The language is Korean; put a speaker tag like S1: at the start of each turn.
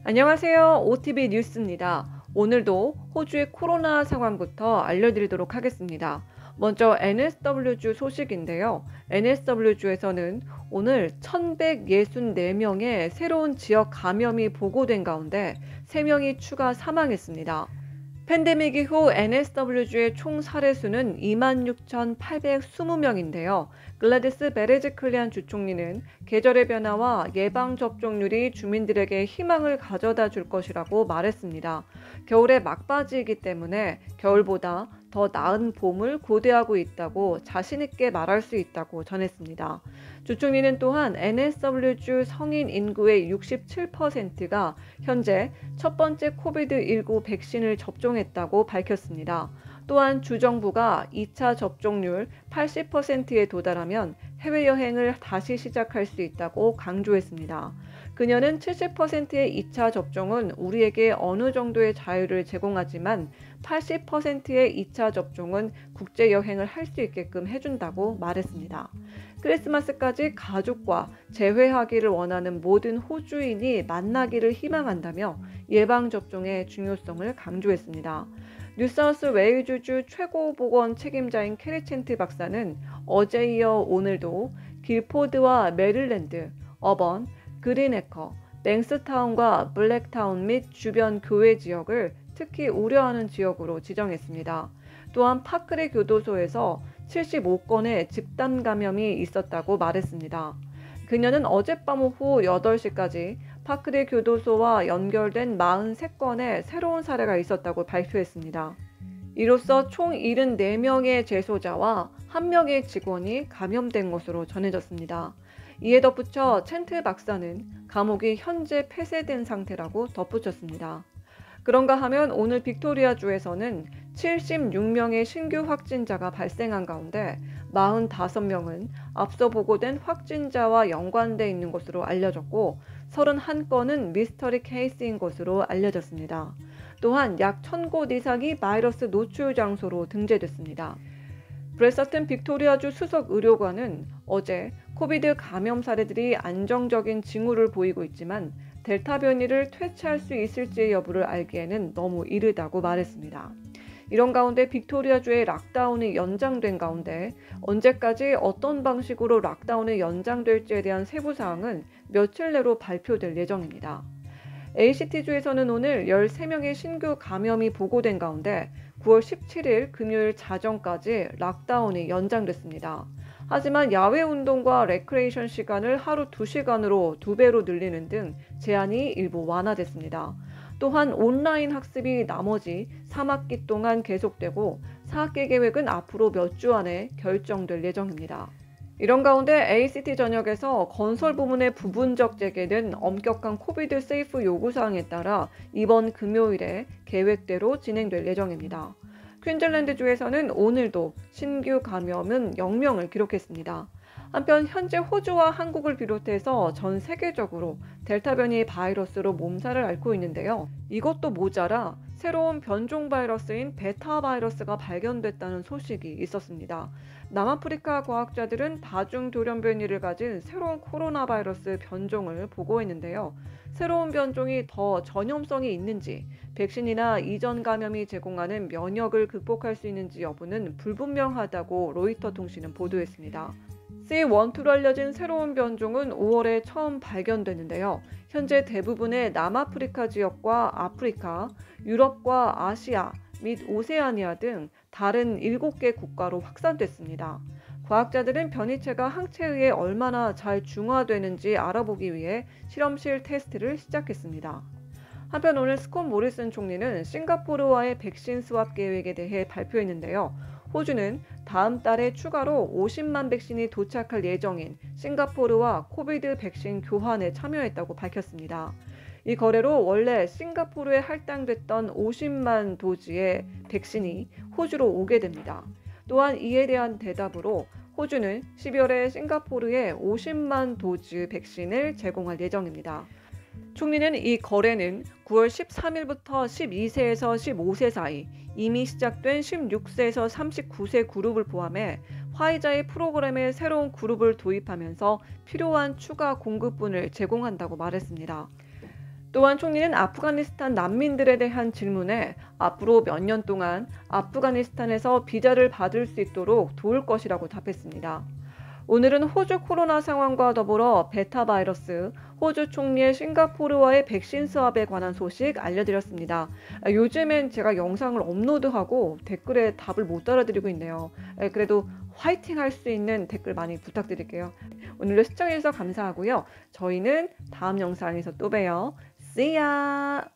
S1: 안녕하세요. OTV 뉴스입니다. 오늘도 호주의 코로나 상황부터 알려드리도록 하겠습니다. 먼저 NSW주 소식인데요. NSW주에서는 오늘 1164명의 새로운 지역 감염이 보고된 가운데 3명이 추가 사망했습니다. 팬데믹 이후 NSW주의 총 사례수는 26,820명인데요. 글래디스 베레즈클리안 주총리는 계절의 변화와 예방접종률이 주민들에게 희망을 가져다 줄 것이라고 말했습니다. 겨울의 막바지이기 때문에 겨울보다 더 나은 봄을 고대하고 있다고 자신있게 말할 수 있다고 전했습니다. 주총리는 또한 NSW주 성인 인구의 67%가 현재 첫 번째 코비드19 백신을 접종했다고 밝혔습니다. 또한 주정부가 2차 접종률 80%에 도달하면 해외여행을 다시 시작할 수 있다고 강조했습니다. 그녀는 70%의 2차 접종은 우리에게 어느 정도의 자유를 제공하지만 80%의 2차 접종은 국제여행을 할 수 있게끔 해준다고 말했습니다. 크리스마스까지 가족과 재회하기를 원하는 모든 호주인이 만나기를 희망한다며 예방접종의 중요성을 강조했습니다. 뉴사우스 웨일즈주 최고보건 책임자인 캐리첸트 박사는 어제 이어 오늘도 길포드와 메릴랜드, 어번, 그린에커, 뱅스타운과 블랙타운 및 주변 교외 지역을 특히 우려하는 지역으로 지정했습니다. 또한 파크레 교도소에서 75건의 집단 감염이 있었다고 말했습니다. 그녀는 어젯밤 오후 8시까지 파크레 교도소와 연결된 43건의 새로운 사례가 있었다고 발표했습니다. 이로써 총 74명의 재소자와 1명의 직원이 감염된 것으로 전해졌습니다. 이에 덧붙여 챈트 박사는 감옥이 현재 폐쇄된 상태라고 덧붙였습니다. 그런가 하면 오늘 빅토리아주에서는 76명의 신규 확진자가 발생한 가운데 45명은 앞서 보고된 확진자와 연관돼 있는 것으로 알려졌고 31건은 미스터리 케이스인 것으로 알려졌습니다. 또한 약 1000곳 이상이 바이러스 노출 장소로 등재됐습니다. 브레서튼 빅토리아주 수석 의료관은 어제 코비드 감염 사례들이 안정적인 징후를 보이고 있지만 델타 변이를 퇴치할 수 있을지의 여부를 알기에는 너무 이르다고 말했습니다. 이런 가운데 빅토리아주의 락다운이 연장된 가운데 언제까지 어떤 방식으로 락다운이 연장될지에 대한 세부 사항은 며칠 내로 발표될 예정입니다. ACT주에서는 오늘 13명의 신규 감염이 보고된 가운데 9월 17일 금요일 자정까지 락다운이 연장됐습니다. 하지만 야외 운동과 레크레이션 시간을 하루 2시간으로 2배로 늘리는 등 제한이 일부 완화됐습니다. 또한 온라인 학습이 나머지 3학기 동안 계속되고 4학기 계획은 앞으로 몇 주 안에 결정될 예정입니다. 이런 가운데 ACT 전역에서 건설 부문의 부분적 재개는 엄격한 코비드 세이프 요구사항에 따라 이번 금요일에 계획대로 진행될 예정입니다. 퀸즐랜드주에서는 오늘도 신규 감염은 0명을 기록했습니다. 한편 현재 호주와 한국을 비롯해서 전 세계적으로 델타 변이 바이러스로 몸살을 앓고 있는데요. 이것도 모자라 새로운 변종 바이러스인 베타 바이러스가 발견됐다는 소식이 있었습니다. 남아프리카 과학자들은 다중 돌연 변이를 가진 새로운 코로나 바이러스 변종을 보고했는데요. 새로운 변종이 더 전염성이 있는지, 백신이나 이전 감염이 제공하는 면역을 극복할 수 있는지 여부는 불분명하다고 로이터 통신은 보도했습니다. C12로 알려진 새로운 변종은 5월에 처음 발견됐는데요. 현재 대부분의 남아프리카 지역과 아프리카, 유럽과 아시아 및 오세아니아 등 다른 7개 국가로 확산됐습니다. 과학자들은 변이체가 항체에 의해 얼마나 잘 중화되는지 알아보기 위해 실험실 테스트를 시작했습니다. 한편 오늘 스콧 모리슨 총리는 싱가포르와의 백신 스왑 계획에 대해 발표했는데요. 호주는 다음 달에 추가로 50만 백신이 도착할 예정인 싱가포르와 코비드 백신 교환에 참여했다고 밝혔습니다. 이 거래로 원래 싱가포르에 할당됐던 50만 도즈의 백신이 호주로 오게 됩니다. 또한 이에 대한 대답으로 호주는 12월에 싱가포르에 50만 도즈 백신을 제공할 예정입니다. 총리는 이 거래는 9월 13일부터 12세에서 15세 사이 이미 시작된 16세에서 39세 그룹을 포함해 화이자의 프로그램에 새로운 그룹을 도입하면서 필요한 추가 공급분을 제공한다고 말했습니다. 또한 총리는 아프가니스탄 난민들에 대한 질문에 앞으로 몇 년 동안 아프가니스탄에서 비자를 받을 수 있도록 도울 것이라고 답했습니다. 오늘은 호주 코로나 상황과 더불어 베타 바이러스, 호주 총리의 싱가포르와의 백신 수합에 관한 소식 알려드렸습니다. 요즘엔 제가 영상을 업로드하고 댓글에 답을 못 달아드리고 있네요. 그래도 화이팅 할 수 있는 댓글 많이 부탁드릴게요. 오늘도 시청해주셔서 감사하고요. 저희는 다음 영상에서 또 봬요. See ya!